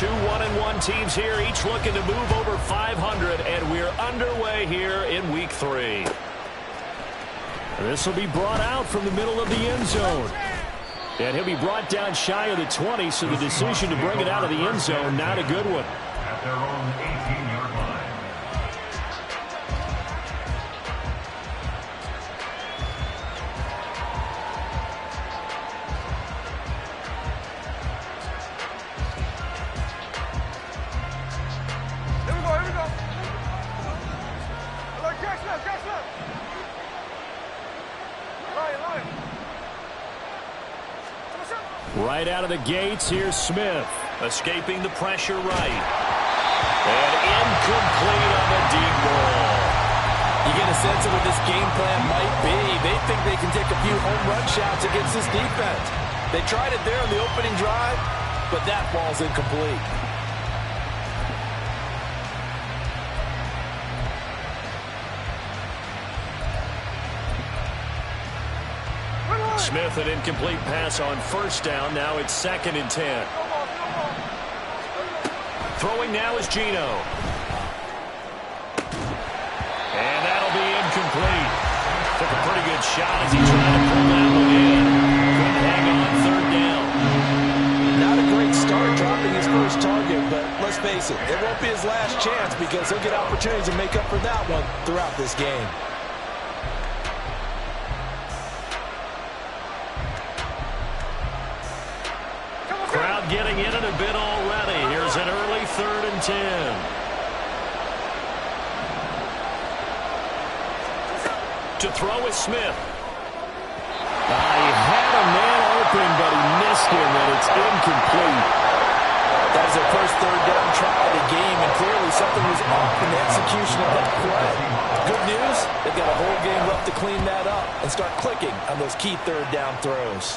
Two 1-1 teams here, each looking to move over 500, and we're underway here in Week 3. This will be brought out from the middle of the end zone. And he'll be brought down shy of the 20, so the decision to bring it out of the end zone, not a good one. At their own 18-yard line. Right out of the gates, here's Smith. Escaping the pressure right. And incomplete on the deep ball. You get a sense of what this game plan might be. They think they can take a few home run shots against this defense. They tried it there on the opening drive, but that ball's incomplete. Smith, an incomplete pass on first down. Now it's 2nd and 10. Throwing now is Geno. And that'll be incomplete. Took a pretty good shot as he tried to pull that one in. Couldn't hang on 3rd down. Not a great start dropping his first target, but let's face it, it won't be his last chance because he'll get opportunities to make up for that one throughout this game. Crowd getting in it a bit already. Here's an early 3rd and 10. To throw is Smith. He had a man open, but he missed him, and it's incomplete. That was their first 3rd down try of the game, and clearly something was off in the execution of that play. Good news, they've got a whole game left to clean that up and start clicking on those key 3rd down throws.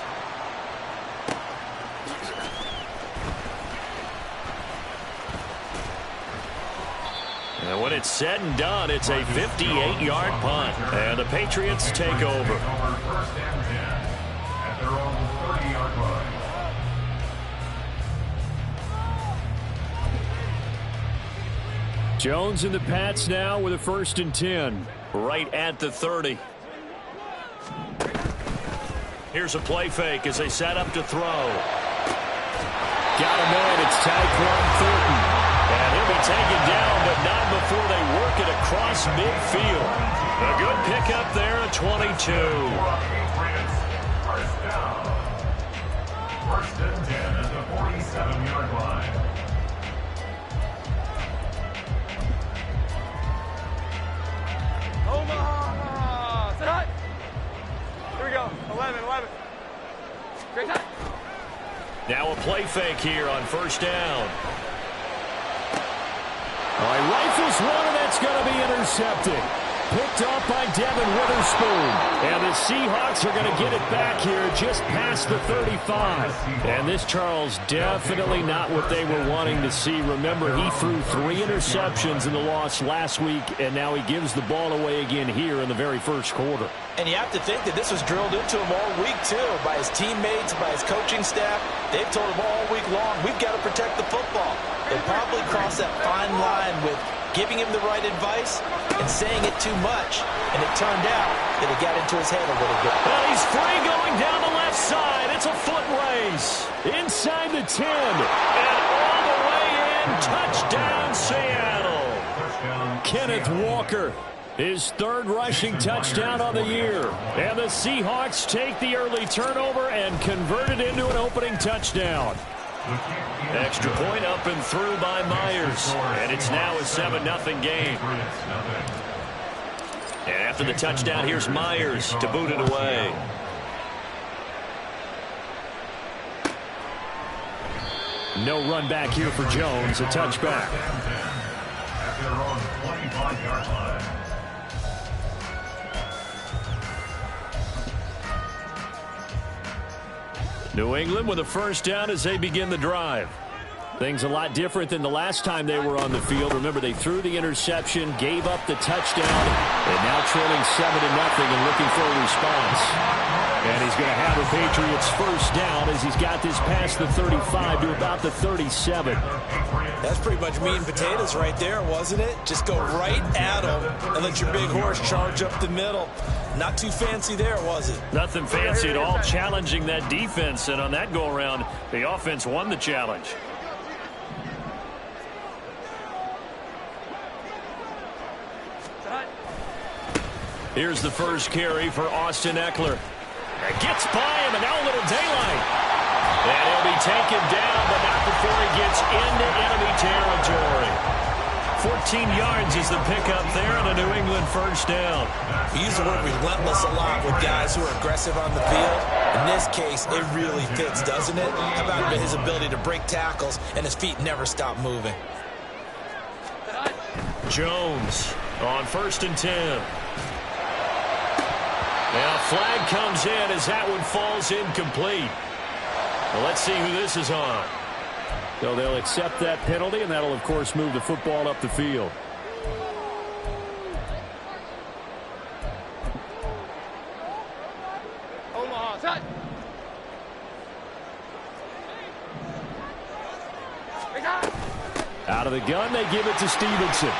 And when it's said and done, it's a 58-yard punt. And the Patriots take over. First and 10 at their own 30-yard line. Jones and the Pats now with a 1st and 10. Right at the 30. Here's a play fake as they set up to throw. Got him in. It's Tyquan Thornton. And he'll be taken down, but not before they work it across midfield. A good pickup there at 22. First down. 1st and 10 at the 47-yard line. Omaha! Sit high! Here we go. 11. Great time. Now a play fake here on 1st down. He rifles one, and that's going to be intercepted. Picked off by Devin Witherspoon. And the Seahawks are going to get it back here just past the 35. And this, Charles, definitely not what they were wanting to see. Remember, he threw 3 interceptions in the loss last week, and now he gives the ball away again here in the very first quarter. And you have to think that this was drilled into him all week, too, by his teammates, by his coaching staff. They've told him all week long, we've got to protect the football. They probably crossed that fine line with giving him the right advice and saying it too much. And it turned out that it got into his head a little bit. Well, he's free going down the left side. It's a foot race. Inside the 10. And all the way in. Touchdown, Seattle. Kenneth Walker. His 3rd rushing touchdown on the year. And the Seahawks take the early turnover and convert it into an opening touchdown. Extra point up and through by Myers. And it's now a 7-0 game. And after the touchdown, here's Myers to boot it away. No run back here for Jones. A touchback. At their own 25-yard line. New England with a 1st down as they begin the drive. Things a lot different than the last time they were on the field. Remember, they threw the interception, gave up the touchdown, and now trailing 7-0 and looking for a response. And he's going to have the Patriots first down as he's got this past the 35 to about the 37. That's pretty much meat and potatoes right there, wasn't it? Just go right at them and let your big horse charge up the middle. Not too fancy there, was it? Nothing fancy at all, challenging that defense. And on that go-around, the offense won the challenge. Here's the first carry for Austin Ekeler. It gets by him, and now a little daylight. And he'll be taken down, but not before he gets into enemy territory. 14 yards is the pickup there, and a New England first down. We use the word relentless a lot with guys who are aggressive on the field. In this case, it really fits, doesn't it? How about his ability to break tackles, and his feet never stop moving. Jones on 1st and 10. And a flag comes in as that one falls incomplete. Well, let's see who this is on. So they'll accept that penalty, and that'll, of course, move the football up the field. Omaha, set. Out of the gun, they give it to Stevenson.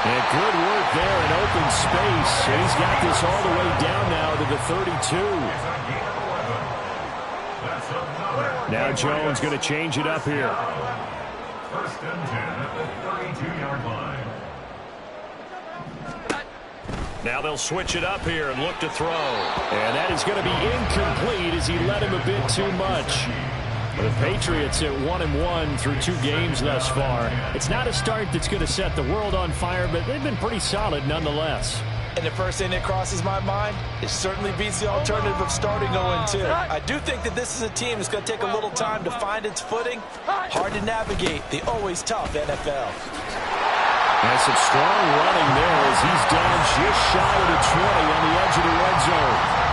And good work there in open space. And he's got this all the way down now to the 32. Now Jones going to change it up here. 1st and 10 at the 32-yard line. Now they'll switch it up here and look to throw. And that is going to be incomplete as he let him a bit too much. The Patriots at 1-1 through 2 games thus far. It's not a start that's going to set the world on fire, but they've been pretty solid nonetheless. And the first thing that crosses my mind, it certainly beats the alternative of starting 0-2. I do think that this is a team that's going to take a little time to find its footing. Hard to navigate the always tough NFL. And some strong running there as he's down just shy of the 20 on the edge of the red zone.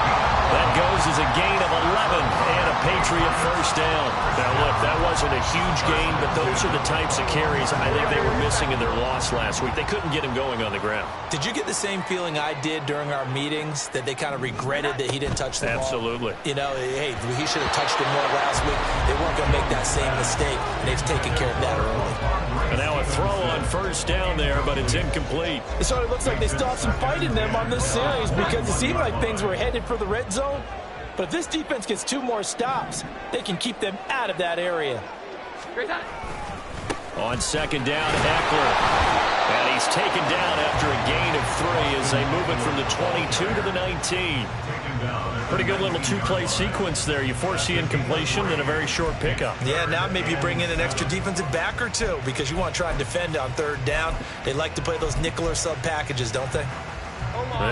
That goes as a gain of 11 and a Patriot first down. Now, look, that wasn't a huge gain, but those are the types of carries I think they were missing in their loss last week. They couldn't get him going on the ground. Did you get the same feeling I did during our meetings, that they kind of regretted that he didn't touch the ball? Absolutely. You know, hey, he should have touched it more last week. They weren't going to make that same mistake, and they've taken care of that early. And now a throw on first down there, but it's incomplete. It sort of looks like they still have some fight in them on this series because it seemed like things were headed for the red zone. But if this defense gets 2 more stops, they can keep them out of that area. On 2nd down, Ekeler. And he's taken down after a gain of 3 as they move it from the 22 to the 19. Pretty good little 2-play sequence there. You force the incompletion and a very short pickup. Yeah, now maybe you bring in an extra defensive back or 2 because you want to try and defend on 3rd down. They like to play those nickel or sub packages, don't they?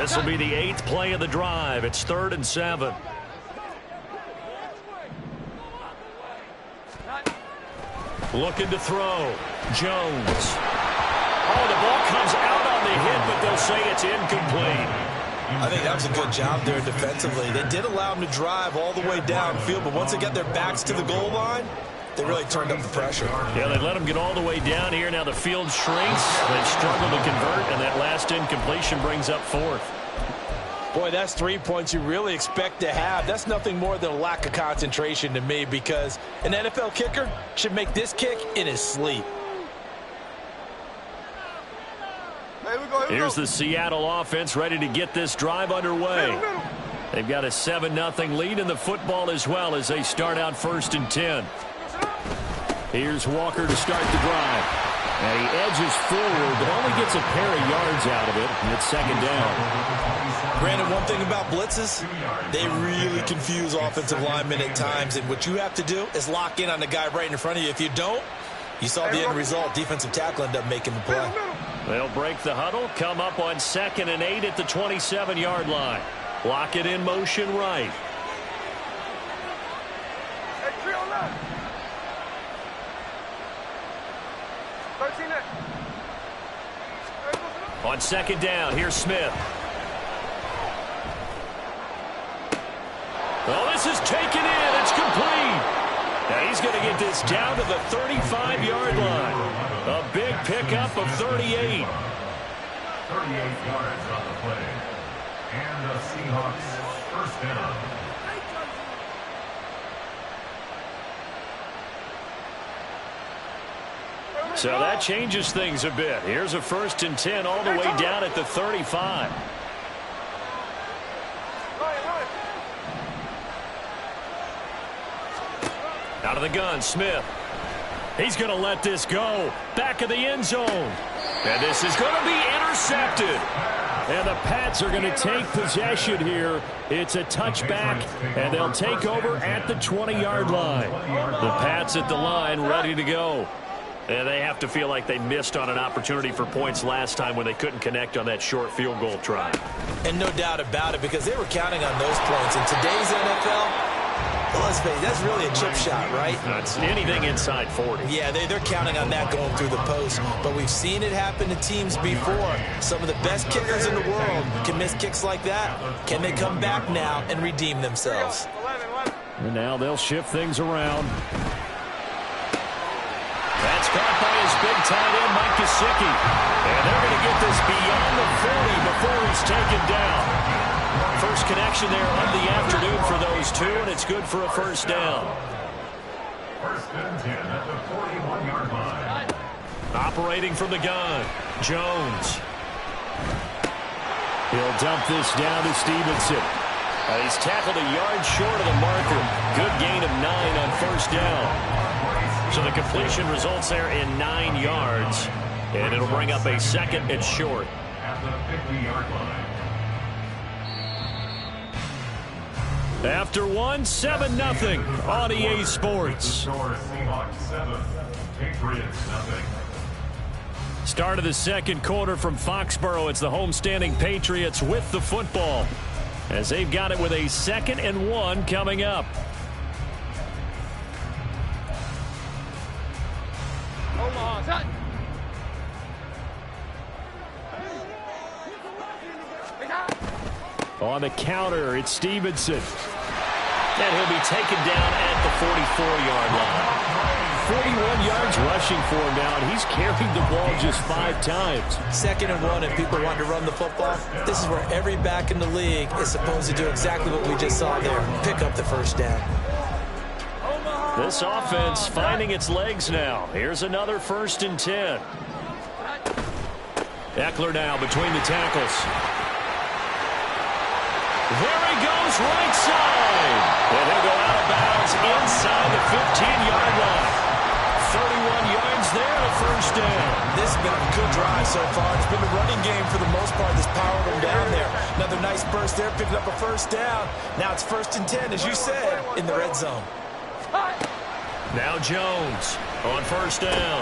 This will be the 8th play of the drive. It's 3rd and 7. Looking to throw. Jones. Oh, the ball comes out on the hit, but they'll say it's incomplete. I think that was a good job there defensively. They did allow them to drive all the way downfield, but once they got their backs to the goal line, they really turned up the pressure. Yeah, they let them get all the way down here. Now the field shrinks. They've struggled to convert, and that last incompletion brings up 4th. Boy, that's 3 points you really expect to have. That's nothing more than a lack of concentration to me because an NFL kicker should make this kick in his sleep. Here's the Seattle offense ready to get this drive underway. They've got a 7-0 lead in the football as well as they start out 1st and 10. Here's Walker to start the drive. And he edges forward, but only gets a pair of yards out of it, and it's 2nd down. Granted, one thing about blitzes, they really confuse offensive linemen at times, and what you have to do is lock in on the guy right in front of you. If you don't, you saw the end result. Defensive tackle ended up making the play. They'll break the huddle, come up on 2nd and 8 at the 27-yard line. Lock it in motion right. On 2nd down, here's Smith. Well, this is taken in. It's complete. Now he's going to get this down to the 35-yard line. A big pickup of 38. 38 yards on the play. And the Seahawks first down. So that changes things a bit. Here's a 1st and 10 all the way down at the 35. Out of the gun, Smith. He's going to let this go. Back of the end zone. And this is going to be intercepted. And the Pats are going to take possession here. It's a touchback, and they'll take over at the 20-yard line. The Pats at the line ready to go. And they have to feel like they missed on an opportunity for points last time when they couldn't connect on that short field goal try. And no doubt about it, because they were counting on those points. In today's NFL, let's face it, that's really a chip shot, right? That's anything inside 40. Yeah, they're counting on that going through the post. But we've seen it happen to teams before. Some of the best kickers in the world can miss kicks like that. Can they come back now and redeem themselves? And now they'll shift things around. That's caught by his big tight end, Mike Gesicki. And they're going to get this beyond the 40 before he's taken down. First connection there of the afternoon for those two, and it's good for a 1st down. 1st and 10 at the 41-yard line. Operating from the gun, Jones. He'll dump this down to Stevenson. He's tackled a yard short of the marker. Good gain of 9 on 1st down. So the completion results there in 9 yards, and it'll bring up a 2nd and short. At the 50-yard line. After 1, 7-0 on EA Sports. Score Seahawks 7, Patriots nothing. Start of the 2nd quarter from Foxborough. It's the homestanding Patriots with the football, as they've got it with a 2nd and 1 coming up. On the counter, it's Stevenson. And he'll be taken down at the 44-yard line. 41 yards rushing for him now, and he's carried the ball just 5 times. 2nd and 1, and people want to run the football. This is where every back in the league is supposed to do exactly what we just saw there. Pick up the 1st down. This offense finding its legs now. Here's another 1st and 10. Eckler now between the tackles. There he goes, right side. And he'll go out of bounds inside the 15-yard line. 31 yards there, a 1st down. This has been a good drive so far. It's been the running game for the most part that's powered them down there. Another nice burst there, picking up a 1st down. Now it's 1st and 10, as you said, in the red zone. Now Jones on 1st down.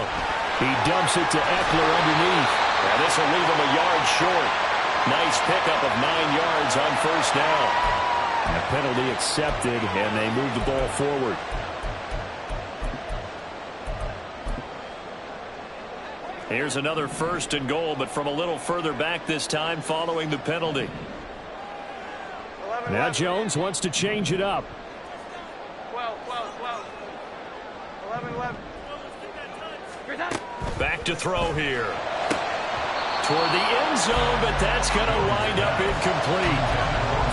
He dumps it to Eckler underneath. Now this will leave him a yard short. Nice pickup of 9 yards on 1st down. A penalty accepted, and they move the ball forward. Here's another 1st and goal, but from a little further back this time following the penalty. Now Jones wants to change it up. 12. 11. Back to throw here. Toward the end zone, but that's going to wind up incomplete.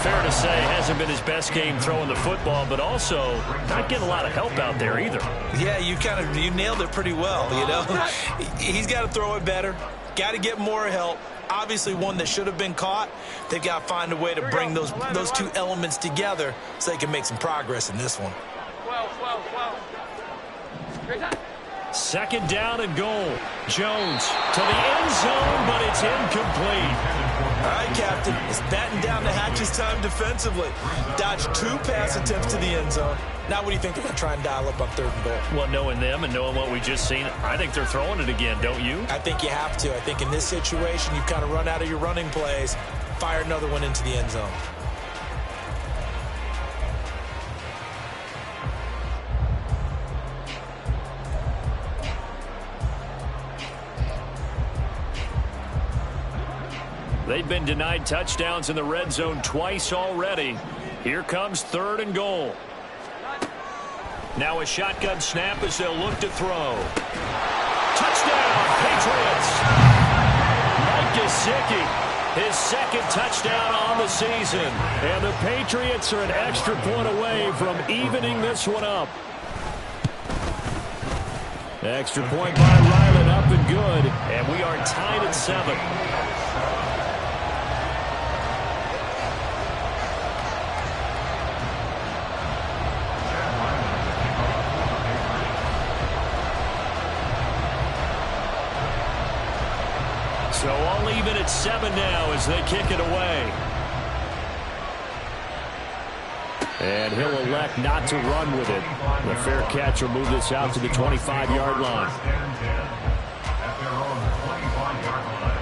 Fair to say, hasn't been his best game throwing the football, but also not getting a lot of help out there either. Yeah, you nailed it pretty well, you know. He's got to throw it better. Got to get more help. Obviously one that should have been caught. They've got to find a way to bring those 2 elements together so they can make some progress in this one. 12. 2nd down and goal. Jones to the end zone, but it's incomplete. All right, Captain. It's batten down the hatches time defensively. Dodged 2 pass attempts to the end zone. Now what do you think they're going to try and dial up on 3rd and goal? Well, knowing them and knowing what we just seen, I think they're throwing it again, don't you? I think you have to. I think in this situation, you kind of run out of your running plays, fire another one into the end zone. They've been denied touchdowns in the red zone twice already. Here comes 3rd and goal. Now a shotgun snap as they'll look to throw. Touchdown, Patriots! Mike Gesicki, his 2nd touchdown on the season. And the Patriots are an extra point away from evening this one up. Extra point by Ryland, up and good. And we are tied at 7. So all even at 7 now as they kick it away. And he'll elect not to run with it. The fair catch will move this out to the 25-yard line. At their own 25-yard line.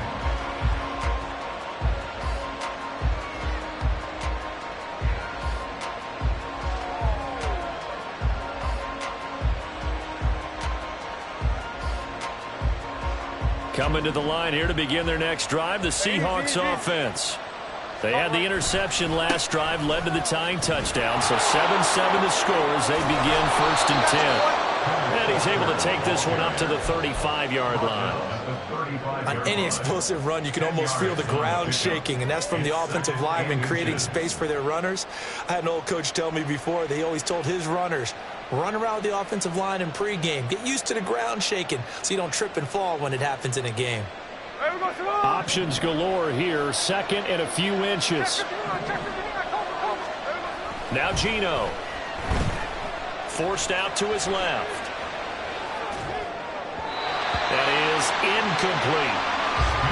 Coming to the line here to begin their next drive, the Seahawks offense. They had the interception last drive, led to the tying touchdown, so 7-7 the score as they begin 1st and 10. And he's able to take this one up to the 35-yard line. On any explosive run, you can almost feel the ground shaking, and that's from the offensive linemen creating space for their runners. I had an old coach tell me before, they always told his runners, run around the offensive line in pregame. Get used to the ground shaking so you don't trip and fall when it happens in a game. Options galore here, 2nd and a few inches. Now Geno. Forced out to his left. That is incomplete.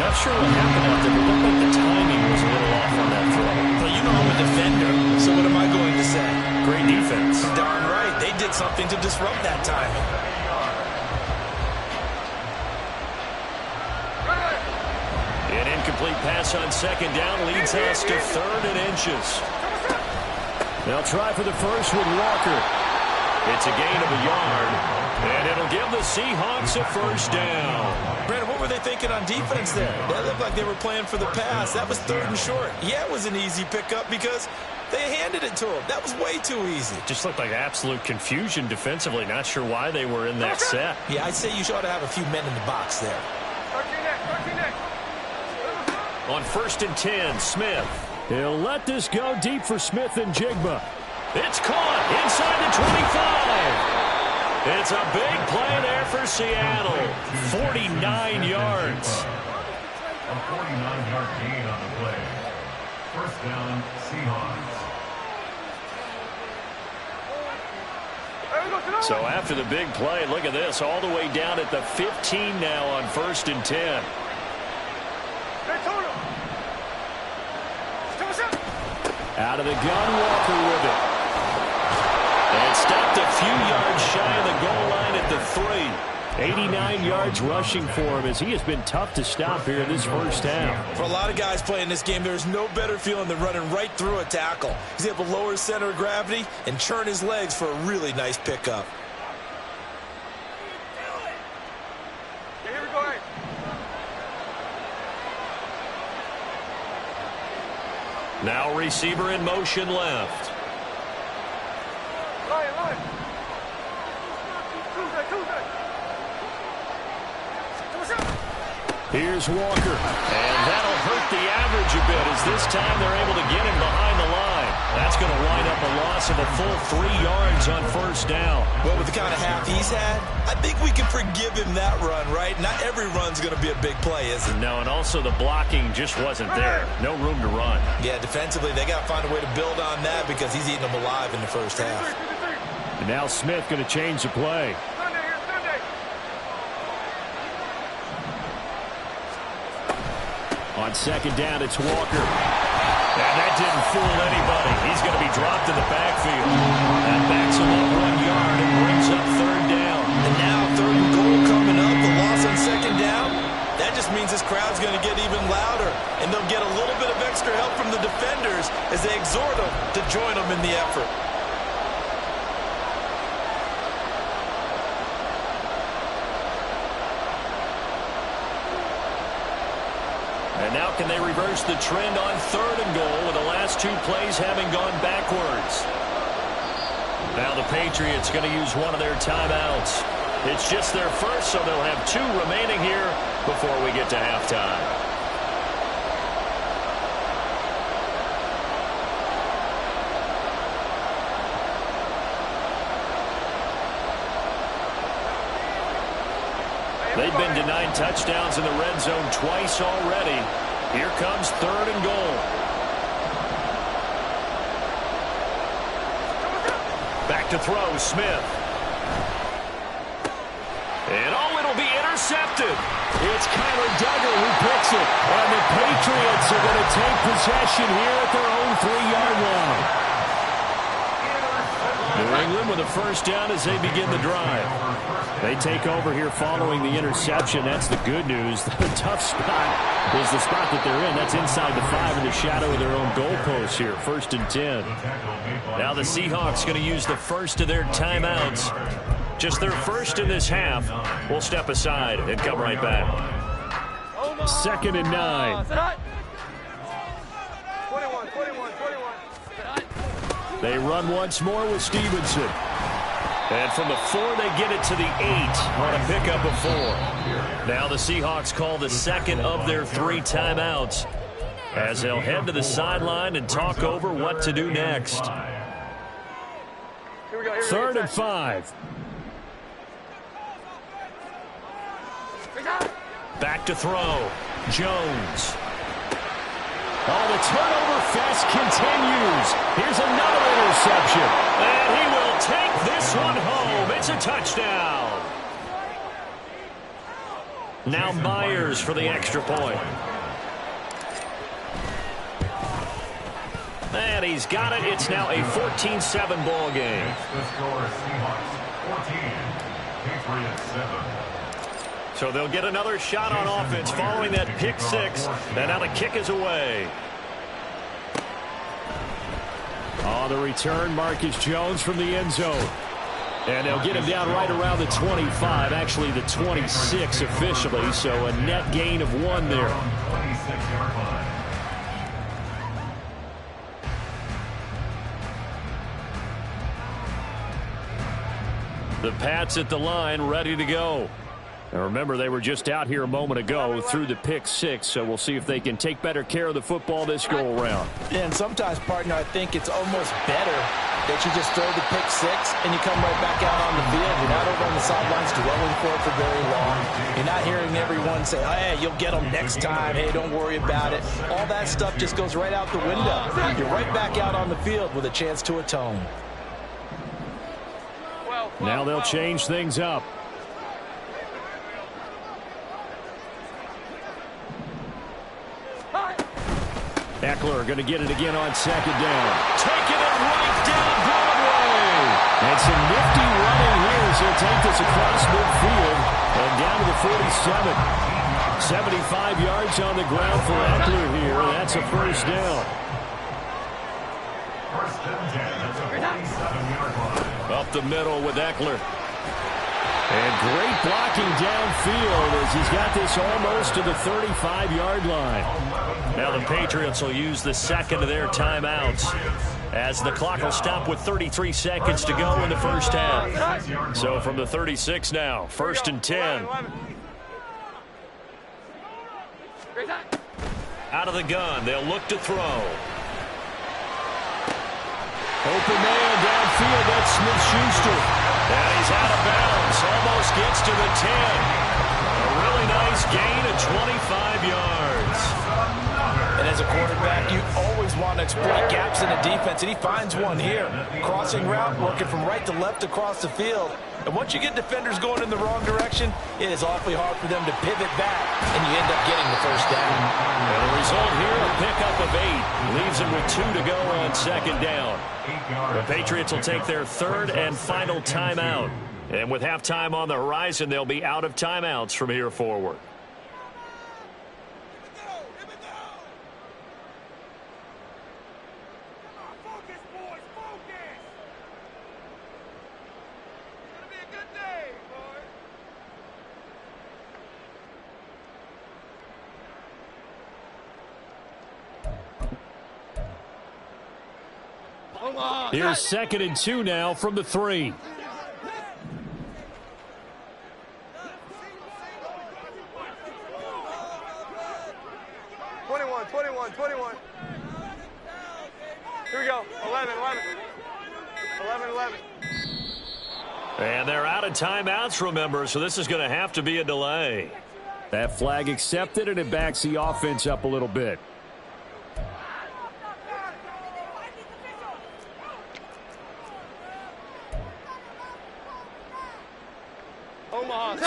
Not sure what happened out there, but it looked like the timing was a little off on that throw. Well, you know I'm a defender, so what am I going to say? Great defense. Darn right. They did something to disrupt that timing. An incomplete pass on 2nd down leads us to 3rd and inches. They'll try for the first with Walker. It's a gain of a yard, and it'll give the Seahawks a 1st down. Brandon, what were they thinking on defense there? That looked like they were playing for the pass. That was 3rd and short. Yeah, it was an easy pickup because they handed it to him. That was way too easy. Just looked like absolute confusion defensively. Not sure why they were in that set. Yeah, I'd say you ought to have a few men in the box there. On 1st and 10, Smith. He'll let this go deep for Smith and Jigba. It's caught inside the 25. It's a big play there for Seattle. 49 yards. A 49-yard gain on the play. 1st down, Seahawks. So after the big play, look at this, all the way down at the 15 now on 1st and 10. Out of the gun, Walker with it. And stopped a few yards shy of the goal line at the 3. 89 yards rushing for him as he has been tough to stop here in this 1st half. For a lot of guys playing this game, there's no better feeling than running right through a tackle. He's able to lower his center of gravity and churn his legs for a really nice pickup. Now receiver in motion left. Here's Walker. And that'll hurt the average a bit as this time they're able to get him behind the line. That's going to wind up a loss of a full 3 yards on 1st down. Well, with the kind of half he's had, I think we can forgive him that run, right? Not every run's going to be a big play, is it? No, and also the blocking just wasn't there. No room to run. Yeah, defensively, they got to find a way to build on that because he's eating them alive in the 1st half. And now Smith going to change the play. On 2nd down, it's Walker. And that didn't fool anybody. He's going to be dropped in the backfield. That backs him up 1 yard and brings up 3rd down. And now 3rd and goal coming up. The loss on 2nd down. That just means this crowd's going to get even louder. And they'll get a little bit of extra help from the defenders as they exhort them to join them in the effort. And now can they reverse the trend on 3rd and goal with the last 2 plays having gone backwards? Now the Patriots going to use one of their timeouts. It's just their first, so they'll have 2 remaining here before we get to halftime. They've been denied touchdowns in the red zone twice already. Here comes 3rd and goal. Back to throw, Smith. And it'll be intercepted. It's Kyler Duggar who picks it. And the Patriots are going to take possession here at their own 3-yard line. New England with a first down as they begin the drive. They take over here following the interception. That's the good news. The tough spot is the spot that they're in. That's inside the 5 in the shadow of their own goalpost here. 1st and 10. Now the Seahawks going to use the first of their timeouts. Just their first in this half. We'll step aside and come right back. 2nd and 9. 21. They run once more with Stevenson. And from the 4, they get it to the 8 on a pickup of 4. Now the Seahawks call the second of their 3 timeouts as they'll head to the sideline and talk over what to do next. 3rd and 5. Back to throw. Jones. Oh, the turnover fest continues. Here's another interception. And he will take this one home. It's a touchdown. Now Myers for the extra point. And he's got it. It's now a 14-7 ball game. The score, Seahawks 14, Patriots 7. So they'll get another shot on offense following that pick 6. And now the kick is away. On the return, Marcus Jones from the end zone. And they'll get him down right around the 25, actually the 26 officially. So a net gain of 1 there. 26-yard line. The Pats at the line, ready to go. And remember, they were just out here a moment ago through the pick 6, so we'll see if they can take better care of the football this go-around. And sometimes, partner, I think it's almost better that you just throw the pick 6 and you come right back out on the field. You're not over on the sidelines dwelling for it for very long. You're not hearing everyone say, hey, you'll get them next time. Hey, don't worry about it. All that stuff just goes right out the window. You're right back out on the field with a chance to atone. Now they'll change things up. Eckler going to get it again on 2nd down. Taking it right down Broadway. And some nifty running here as he'll take this across midfield and down to the 47. 75 yards on the ground for Eckler here. That's a first down. 1st and 10 at the 47-yard line. Up the middle with Eckler. And great blocking downfield as he's got this almost to the 35-yard line. Now the Patriots will use the second of their timeouts as the clock will stop with 33 seconds to go in the first half. So from the 36 now, 1st and 10. Out of the gun, they'll look to throw. Open man downfield, that's Smith-Schuster. And he's out of bounds, almost gets to the 10. A really nice gain of 25 yards. And as a quarterback, you always want to exploit gaps in the defense, and he finds one here. Crossing route, working from right to left across the field. And once you get defenders going in the wrong direction, it is awfully hard for them to pivot back, and you end up getting the first down. And the result here, a pickup of 8. Leaves them with 2 to go on 2nd down. The Patriots will take their 3rd and final timeout. And with halftime on the horizon, they'll be out of timeouts from here forward. Here's 2nd and 2 now from the 3. Here we go. 11. And they're out of timeouts, remember, so this is going to have to be a delay. That flag accepted, and it backs the offense up a little bit.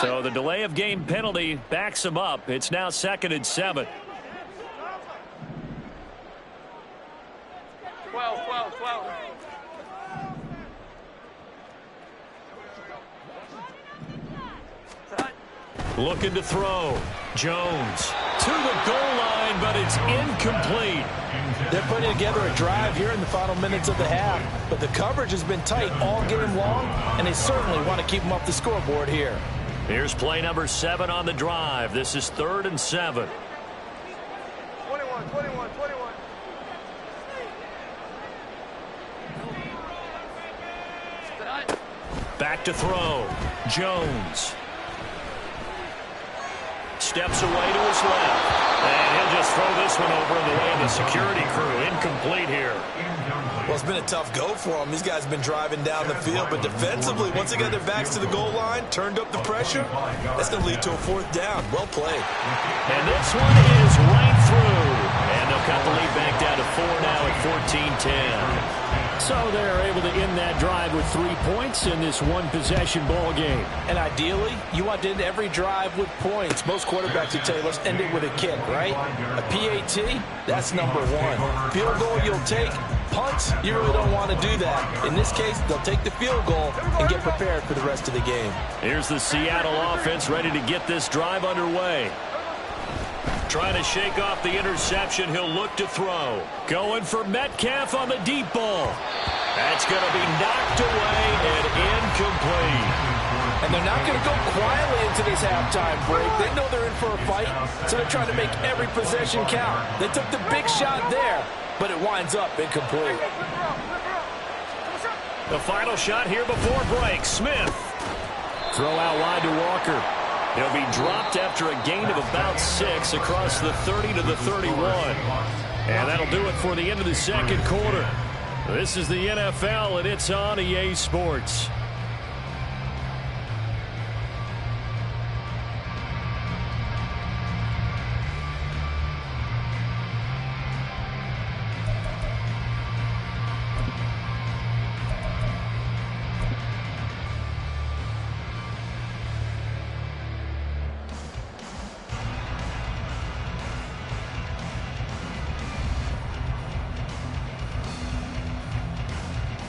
So the delay of game penalty backs him up. It's now 2nd and 7. 12. Looking to throw. Jones to the goal line, but it's incomplete. They're putting together a drive here in the final minutes of the half, but the coverage has been tight all game long, and they certainly want to keep them off the scoreboard here. Here's play number 7 on the drive. This is 3rd and 7. 21. Back to throw. Jones steps away to his left. And he'll just throw this one over in the way of the security crew. Incomplete here. Well, it's been a tough go for them. These guys have been driving down the field, but defensively, once they got their backs to the goal line, turned up the pressure, that's going to lead to a 4th down. Well played. And this one is right through. And they'll cut the lead back down to 4 now at 14-10. So they're able to end that drive with 3 points in this one-possession ball game. And ideally, you want to end every drive with points. Most quarterbacks would tell you, let's end it with a kick, right? A PAT, that's number 1. Field goal you'll take. Punts, you really don't want to do that. In this case, they'll take the field goal and get prepared for the rest of the game. Here's the Seattle offense ready to get this drive underway. Trying to shake off the interception. He'll look to throw. Going for Metcalf on the deep ball. That's going to be knocked away and incomplete. And they're not going to go quietly into this halftime break. They know they're in for a fight, so they're trying to make every possession count. They took the big shot there, but it winds up incomplete. The final shot here before break. Smith. Throw out wide to Walker. He'll be dropped after a gain of about 6 across the 30 to the 31. And that'll do it for the end of the second quarter. This is the NFL, and it's on EA Sports.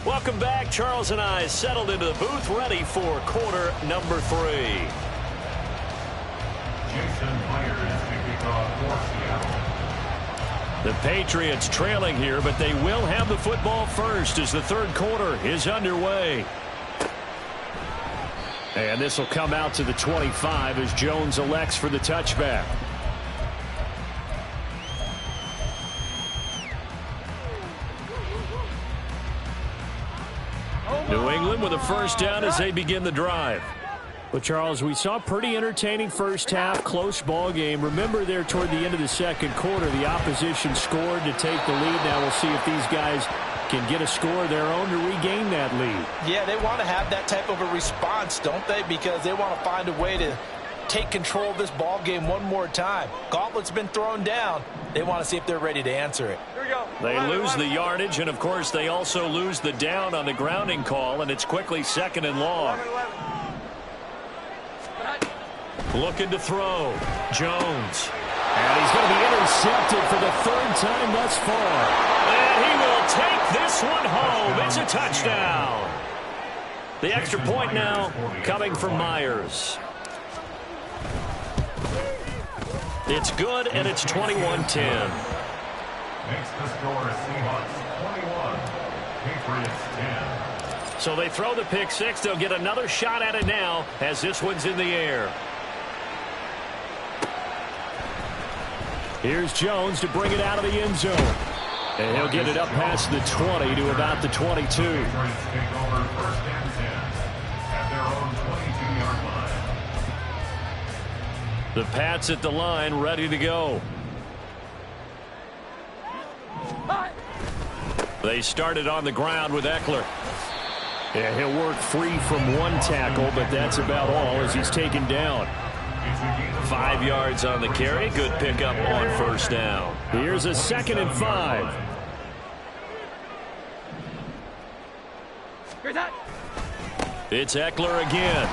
Welcome back. Charles and I settled into the booth, ready for quarter number 3. Jason Myers kicking off for Seattle. The Patriots trailing here, but they will have the football first as the third quarter is underway. And this will come out to the 25 as Jones elects for the touchback. New England with a first down as they begin the drive. Well, Charles, we saw a pretty entertaining first half, close ball game. Remember there toward the end of the second quarter, the opposition scored to take the lead. Now we'll see if these guys can get a score of their own to regain that lead. Yeah, they want to have that type of a response, don't they? Because they want to find a way to take control of this ball game one more time. Gauntlet's been thrown down. They want to see if they're ready to answer it. Here we go. They lose the yardage, and, of course, they also lose the down on the grounding call, and it's quickly second and long. 11. Looking to throw. Jones. And he's going to be intercepted for the third time thus far. And he will take this one home. It's a touchdown. The extra point now coming from Myers. It's good, and it's 21-10. Makes the score Seahawks 21, Patriots 10. So they throw the pick six. They'll get another shot at it now as this one's in the air. Here's Jones to bring it out of the end zone. And he'll get it up past the 20 to about the 22. Patriots take over first and 10 at their own 22-yard line. The Pats at the line, ready to go. They started on the ground with Eckler. Yeah, he'll work free from one tackle, but that's about all as he's taken down. 5 yards on the carry. Good pickup on first down. Here's a 2nd and 5. It's Eckler again.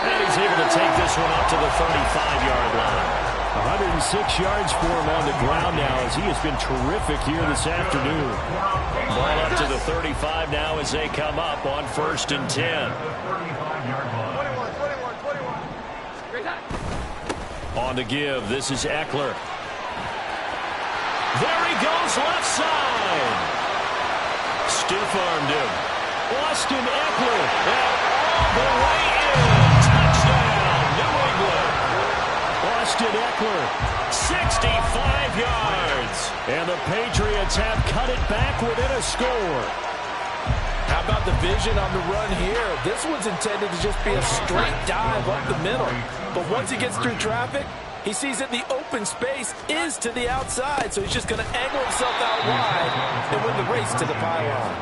And he's able to take this one up to the 35-yard line. 106 yards for him on the ground now as he has been terrific here this afternoon. Ball up to the 35 now as they come up on 1st and 10. On the give, this is Eckler. There he goes, left side. Stiff-armed him. Austin Eckler, all the way in. Touchdown, New England. Austin Eckler, 65 yards. And the Patriots have cut it back within a score. How about the vision on the run here? This one's intended to just be a straight dive up the middle. But once he gets through traffic, he sees that the open space is to the outside, so he's just going to angle himself out wide and win the race to the pylon.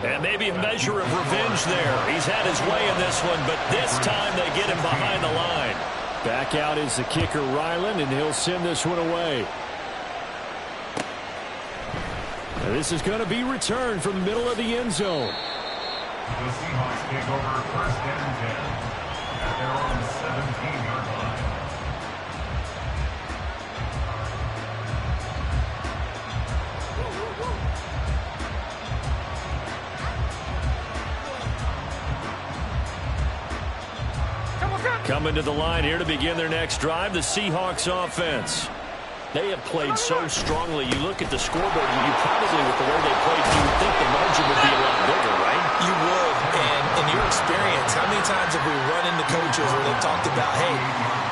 And maybe a measure of revenge there. He's had his way in this one, but this time they get him behind the line. Back out is the kicker, Ryland, and he'll send this one away. And this is going to be returned from the middle of the end zone. The Seahawks take over 1st and 10 at their own 17-yard line. Coming to the line here to begin their next drive, the Seahawks offense. They have played so strongly. You look at the scoreboard, and you probably, with the way they played, you would think the margin would be a lot bigger, right? You would, and in your experience, how many times have we run into coaches where they've talked about, hey,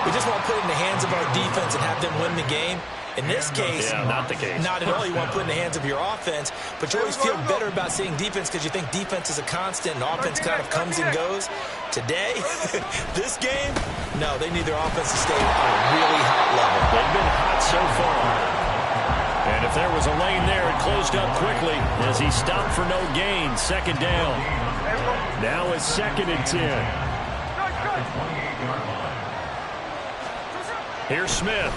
we just want to put it in the hands of our defense and have them win the game? In this case, not the case. Not at all. You want to put it in the hands of your offense, but you always feel better about seeing defense because you think defense is a constant and offense kind of comes and goes. Today, this game, no, they need their offense to stay on a really hot level. They've been hot so far. And if there was a lane there, it closed up quickly as he stopped for no gain. 2nd down. Now it's 2nd and 10. Here's Smith.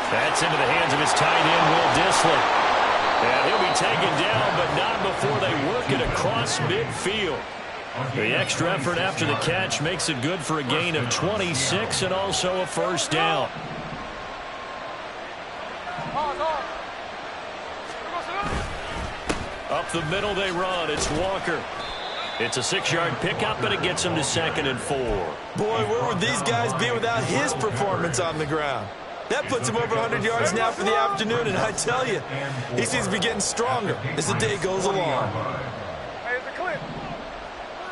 That's into the hands of his tight end, Will Dissly. And he'll be taken down, but not before they work it across midfield. The extra effort after the catch makes it good for a gain of 26 and also a 1st down. Up the middle they run. It's Walker. It's a 6-yard pickup, but it gets him to 2nd and 4. Boy, where would these guys be without his performance on the ground? That puts him over 100 yards now for the afternoon, and I tell you, he seems to be getting stronger as the day goes along. Hey, it's a clip.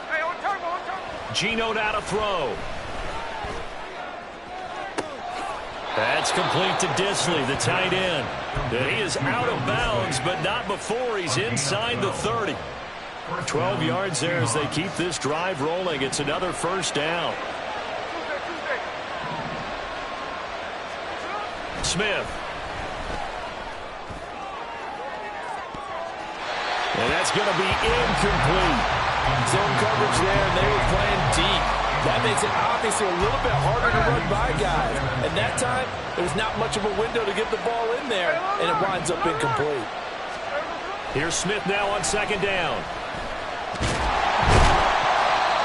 Hey, on turbo. Geno out to throw. That's complete to Dissly, the tight end. He is out of bounds, but not before he's inside the 30. 12 yards there as they keep this drive rolling. It's another 1st down. Smith. And that's going to be incomplete. Zone coverage there, and they were playing deep. That makes it obviously a little bit harder to run by guys. And that time, there's not much of a window to get the ball in there, and it winds up incomplete. Here's Smith now on 2nd down.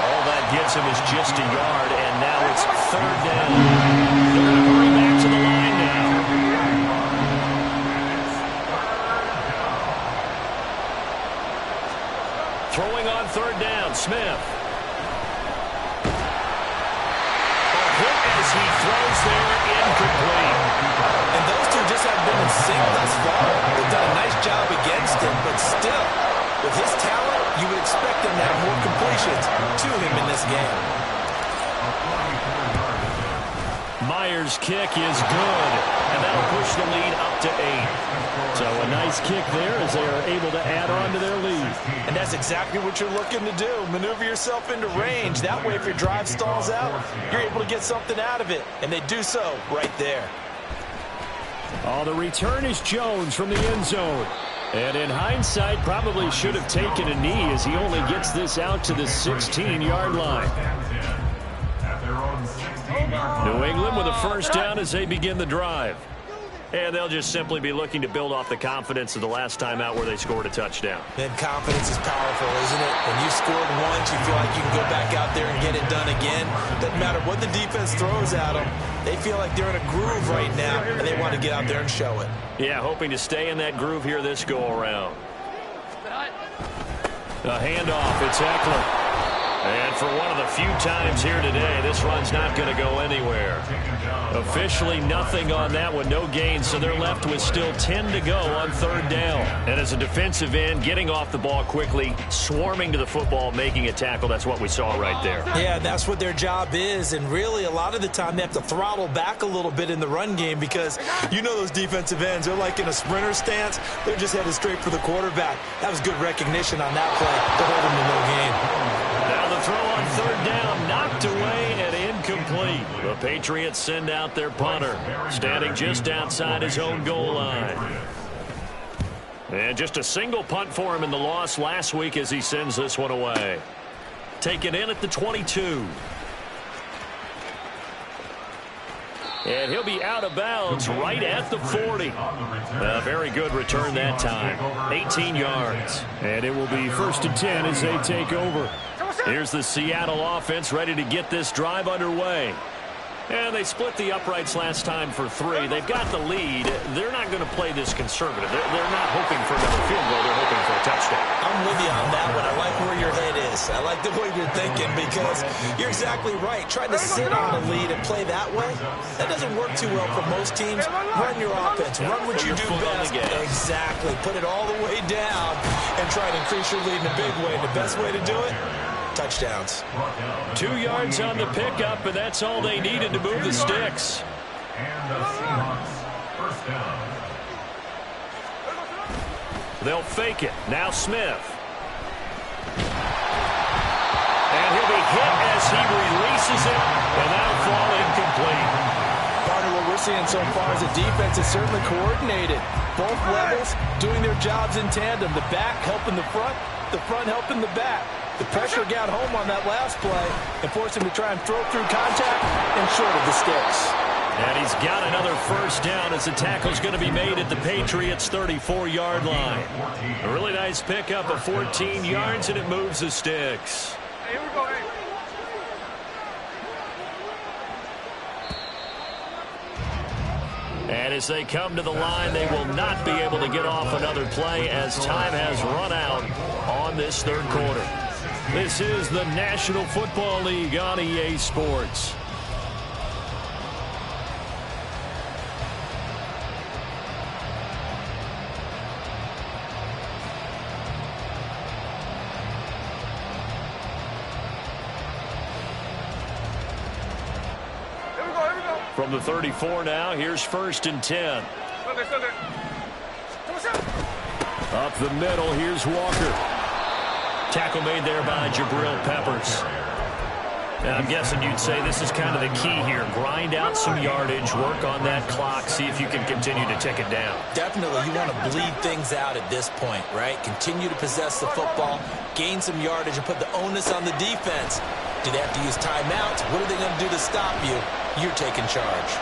All that gets him is just a yard, and now it's 3rd down. They're going to hurry back to the line now. Throwing on 3rd down, Smith. A hit as he throws there, incomplete. And those two just haven't been in sync thus far. They've done a nice job against him, but still, with his talent, you would expect him to have more completions to him in this game. Myers' kick is good, and that'll push the lead up to 8. So a nice kick there as they are able to add on to their lead. And that's exactly what you're looking to do. Maneuver yourself into range. That way, if your drive stalls out, you're able to get something out of it. And they do so right there. Oh, the return is Jones from the end zone. And in hindsight, probably should have taken a knee as he only gets this out to the 16-yard line. New England with a first down as they begin the drive. And they'll just simply be looking to build off the confidence of the last time out where they scored a touchdown. And confidence is powerful, isn't it? When you scored once, you feel like you can go back out there and get it done again. Doesn't matter what the defense throws at them. They feel like they're in a groove right now, and they want to get out there and show it. Yeah, hoping to stay in that groove here this go-around. A handoff, it's Eckler. And for one of the few times here today, this run's not going to go anywhere. Officially nothing on that one, no gain, so they're left with still 10 to go on third down. And as a defensive end, getting off the ball quickly, swarming to the football, making a tackle, that's what we saw right there. Yeah, that's what their job is, and really a lot of the time they have to throttle back a little bit in the run game because you know those defensive ends, they're like in a sprinter stance. They're just headed straight for the quarterback. That was good recognition on that play to hold them to no gain. Now the throw on third down, knocked away and incomplete. The Patriots send out their punter, standing just outside his own goal line. And just a single punt for him in the loss last week as he sends this one away. Taken in at the 22. And he'll be out of bounds right at the 40. A very good return that time. 18 yards. And it will be 1st and 10 as they take over. Here's the Seattle offense ready to get this drive underway. And they split the uprights last time for 3. They've got the lead. They're not going to play this conservative. They're not hoping for another field goal. They're hoping for a touchdown. I'm with you on that one. I like where your head is. I like the way you're thinking because you're exactly right. Trying to sit on a lead and play that way, that doesn't work too well for most teams. Run your offense. Run what you do best. Exactly. Put it all the way down and try to increase your lead in a big way. The best way to do it, touchdowns. 2 yards on the pickup, and that's all they needed to move the sticks. And the Seahawks, first down. They'll fake it. Now Smith. And he'll be hit as he releases it, and that'll fall incomplete. Partner, what we're seeing so far is the defense is certainly coordinated. Both levels doing their jobs in tandem. The back helping the front helping the back. The pressure got home on that last play and forced him to try and throw through contact and short of the sticks. And he's got another first down as the tackle's going to be made at the Patriots' 34-yard line. A really nice pickup of 14 yards, and it moves the sticks. Hey, here we go, hey. And as they come to the line, they will not be able to get off another play as time has run out on this third quarter. This is the National Football League on EA Sports. From the 34 now, here's 1st and 10. Up the middle, here's Walker. Tackle made there by Jabril Peppers. And I'm guessing you'd say this is kind of the key here. Grind out some yardage, work on that clock, see if you can continue to tick it down. Definitely, you want to bleed things out at this point, right? Continue to possess the football, gain some yardage, and put the onus on the defense. Do they have to use timeouts? What are they going to do to stop you? You're taking charge.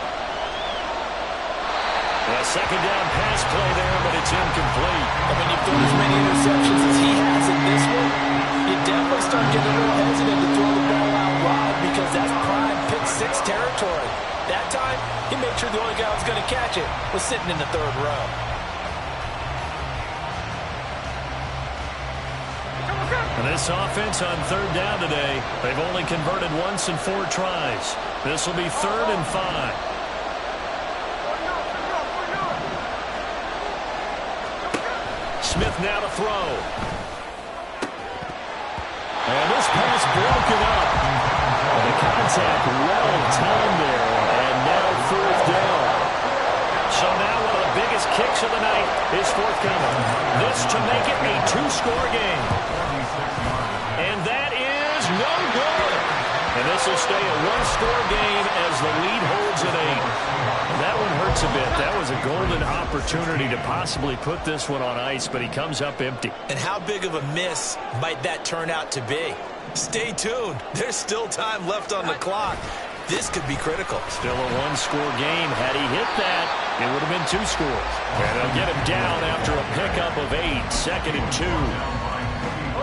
A second down pass play there, but it's incomplete. And when you've thrown as many interceptions as he has in this one, you definitely start getting a little hesitant to throw the ball out wide because that's prime pick-6 territory. That time, he made sure the only guy who was going to catch it was sitting in the third row. And this offense on third down today, they've only converted once in 4 tries. This will be 3rd and 5. Smith now to throw. And this pass broken up. The contact well timed there, and now 4th down. So now one of the biggest kicks of the night is forthcoming. This to make it a 2-score game. And that is no good. And this will stay a one-score game as the lead holds at 8. That one hurts a bit. That was a golden opportunity to possibly put this one on ice, but he comes up empty. And how big of a miss might that turn out to be? Stay tuned. There's still time left on the clock. This could be critical. Still a one-score game. Had he hit that, it would have been 2 scores. And they'll get him down after a pickup of 8, 2nd and 2.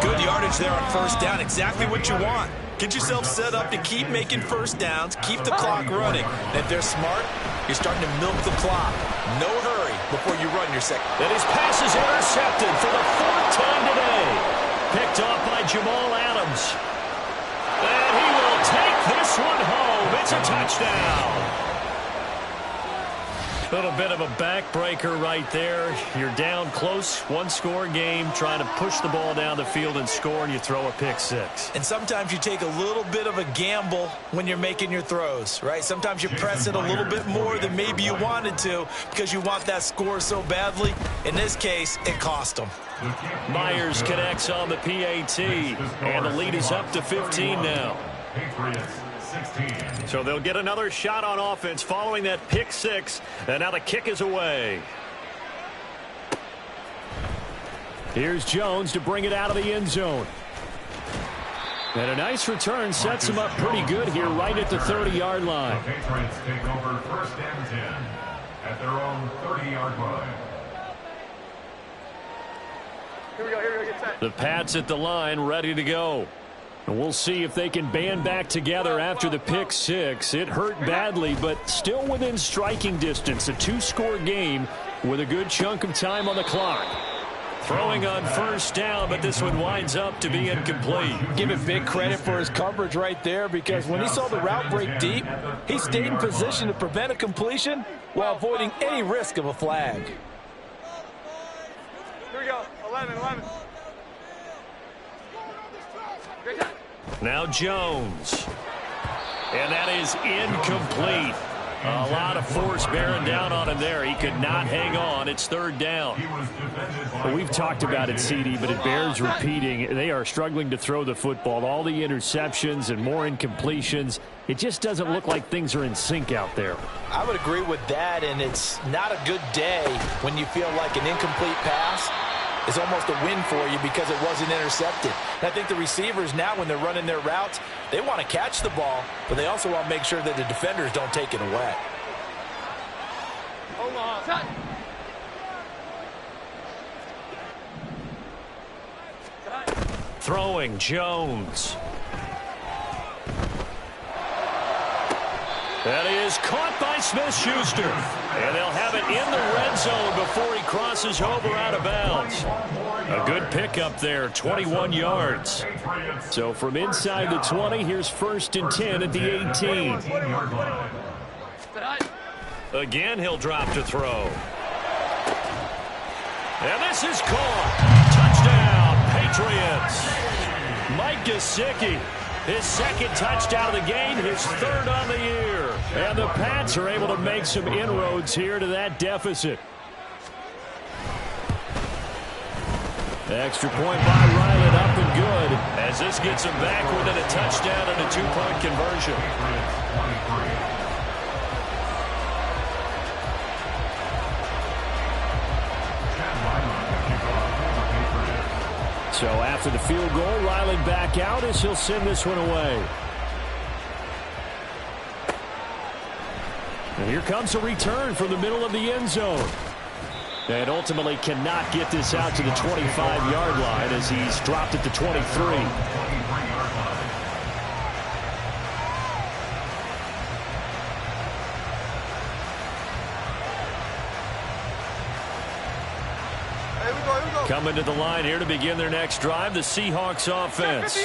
Good yardage there on first down. Exactly what you want. Get yourself set up to keep making first downs, keep the clock running. And if they're smart, you're starting to milk the clock. No hurry before you run your second. And his pass is intercepted for the 4th time today. Picked off by Jamal Adams. And he will take this one home. It's a touchdown. A little bit of a backbreaker right there. You're down close, one-score game, trying to push the ball down the field and score, and you throw a pick 6. And sometimes you take a little bit of a gamble when you're making your throws, right? Sometimes you press it a little bit more than maybe you wanted to because you want that score so badly. In this case, it cost them. Myers connects on the PAT, and the lead is up to 15 now. So they'll get another shot on offense following that pick 6, and now the kick is away. Here's Jones to bring it out of the end zone. And a nice return sets him up pretty good here right at the 30-yard line. The Patriots take over 1st and 10 at their own 30-yard line. Here we go, get set. The Pats at the line, ready to go. And we'll see if they can band back together after the pick 6. It hurt badly, but still within striking distance. A 2-score game with a good chunk of time on the clock. Throwing on first down, but this one winds up to be incomplete. Give him big credit for his coverage right there, because when he saw the route break deep, he stayed in position to prevent a completion while avoiding any risk of a flag. Here we go, 11. Now Jones. And that is incomplete. A lot of force bearing down on him there. He could not hang on. It's 3rd down. Well, we've talked about it, CD, but it bears repeating. They are struggling to throw the football. All the interceptions and more incompletions. It just doesn't look like things are in sync out there. I would agree with that, and it's not a good day when you feel like an incomplete pass is almost a win for you because it wasn't intercepted. And I think the receivers now, when they're running their routes, they want to catch the ball, but they also want to make sure that the defenders don't take it away. Hold on. Throwing Jones. That is caught by Smith-Schuster. And they'll have it in the red zone before he crosses over out of bounds. A good pickup there, 21 yards. So from inside the 20, here's 1st and 10 at the 18. Again, he'll drop to throw. And this is caught. Touchdown, Patriots. Mike Gesicki. His 2nd touchdown of the game, his 3rd on the year. And the Pats are able to make some inroads here to that deficit. Extra point by Ryland, up and good, as this gets him back within a touchdown and a 2-point conversion. So after the field goal, Ryland back out as he'll send this one away. And here comes a return from the middle of the end zone. And ultimately cannot get this out to the 25-yard line as he's dropped it to 23. Coming to the line here to begin their next drive, the Seahawks offense.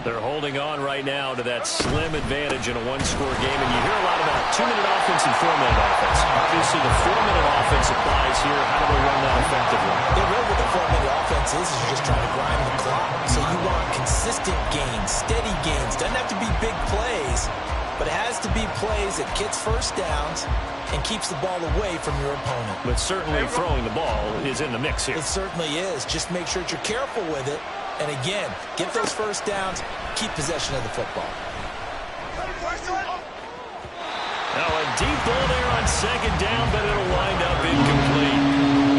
They're holding on right now to that slim advantage in a one-score game. And you hear a lot about 2-minute offense and 4-minute offense. Obviously, the 4-minute offense applies here. How do they run that effectively? The real with the 4-minute offense is just trying to grind the clock. So you want consistent gains, steady gains. Doesn't have to be big plays, but it has to be plays that gets first downs and keeps the ball away from your opponent. But certainly throwing the ball is in the mix here. It certainly is. Just make sure that you're careful with it. And again, get those first downs, keep possession of the football. Now a deep ball there on second down, but it'll wind up incomplete.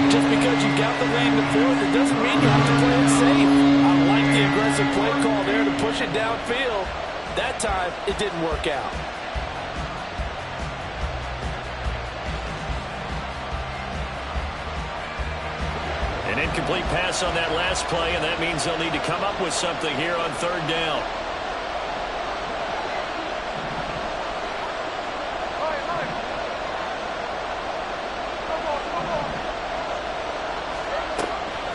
Just because you got the lead in the fourth, it doesn't mean you have to play it safe. I like the aggressive play call there to push it downfield. That time, it didn't work out. An incomplete pass on that last play, and that means they'll need to come up with something here on third down.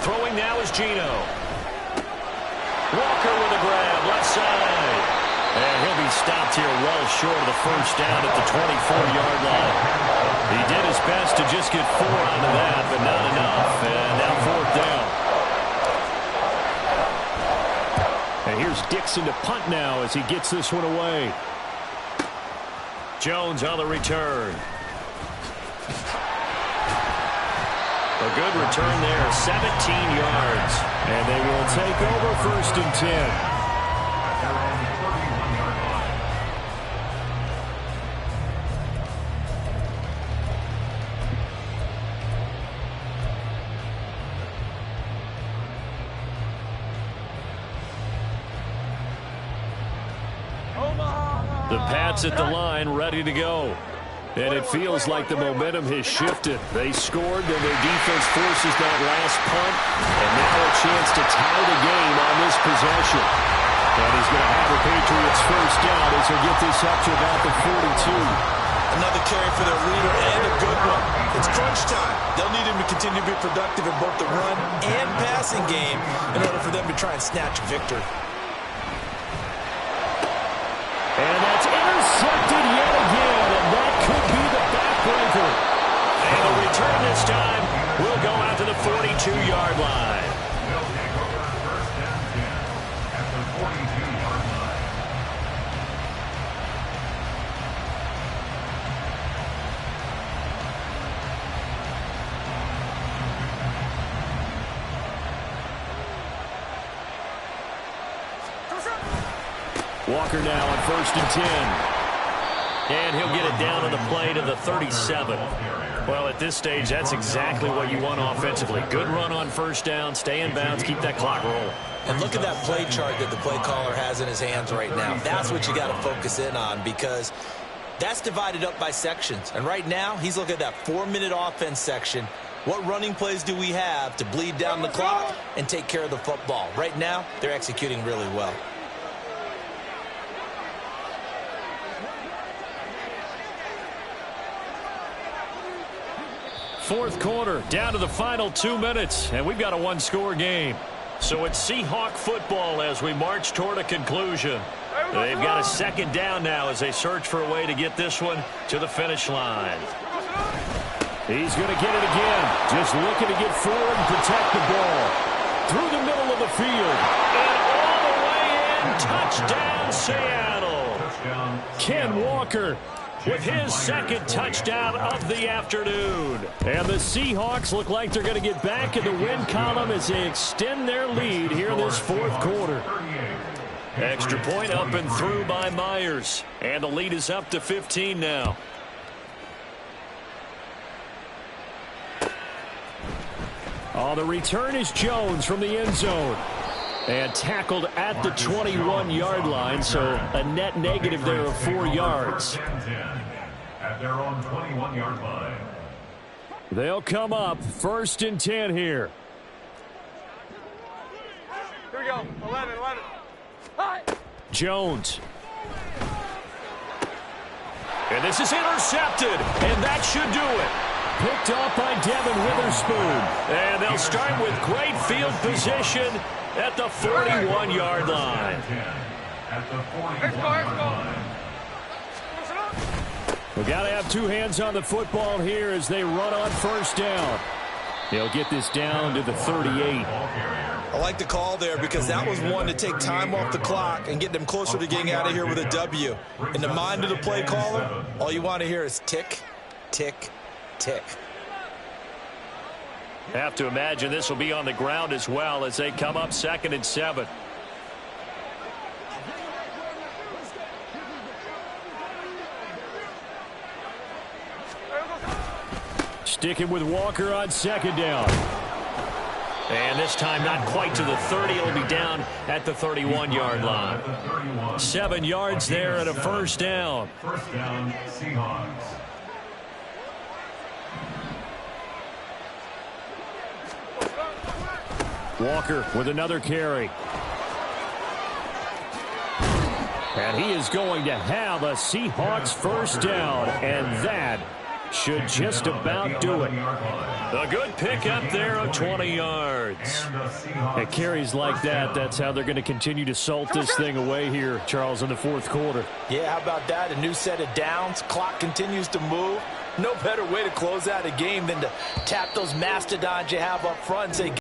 Throwing now is Geno. Walker with a grab, left side. And he'll be stopped here well short of the first down at the 24-yard line. He did his best to just get 4 out of that, but not enough. And now fourth down. And here's Dixon to punt now as he gets this one away. Jones on the return. A good return there, 17 yards. And they will take over first and 10. The Pats at the line, ready to go. And it feels like the momentum has shifted. They scored, then their defense forces that last punt. And now a chance to tie the game on this possession. And he's going to have the Patriots first down as they get this up to about the 42. Another carry for their leader, and a good one. It's crunch time. They'll need him to continue to be productive in both the run and passing game in order for them to try and snatch victory. And that's intercepted yet again, and that could be the backbreaker. And the return this time will go out to the 42-yard line. They'll take over first and 10 at the 42-yard line. Walker now on first and 10. And he'll get it down on the play to the 37. Well, at this stage, that's exactly what you want offensively. Good run on first down, stay in bounds, keep that clock rolling. And look at that play chart that the play caller has in his hands right now. That's what you got to focus in on, because that's divided up by sections. And right now, he's looking at that 4-minute offense section. What running plays do we have to bleed down the clock and take care of the football? Right now, they're executing really well. Fourth quarter, down to the final 2 minutes, and we've got a one-score game. So it's Seahawk football as we march toward a conclusion. They've got a second down now as they search for a way to get this one to the finish line. He's going to get it again, just looking to get forward and protect the ball. Through the middle of the field, and all the way in, touchdown Seattle. Ken Walker with his second touchdown of the afternoon. And the Seahawks look like they're going to get back in the win column as they extend their lead here in this fourth quarter. Extra point up and through by Myers. And the lead is up to 15 now. Oh, the return is Jones from the end zone. And tackled at the 21-yard line, so a net negative there of 4 yards. At their own 21-yard line. They'll come up first and 10 here. Here we go. 11. Hi. Jones. And this is intercepted, and that should do it. Picked off by Devin Witherspoon. And they'll start with great field position at the 41-yard line. At the 41-yard line. We've got to have two hands on the football here as they run on first down. They'll get this down to the 38. I like the call there because that was one to take time off the clock and get them closer to getting out of here with a W. In the mind of the play caller, all you want to hear is tick, tick, tick. Have to imagine this will be on the ground as well as they come up 2nd and 7. Sticking with Walker on second down. And this time not quite to the 30. It'll be down at the 31-yard line. 7 yards there and a first down. First down, Seahawks. Walker with another carry. And he is going to have a Seahawks first down, and that should just about do it. A good pickup there of 20 yards. At carries like that, that's how they're going to continue to salt this thing away here, Charles, in the fourth quarter. Yeah, how about that? A new set of downs. Clock continues to move. No better way to close out a game than to tap those mastodons you have up front and say,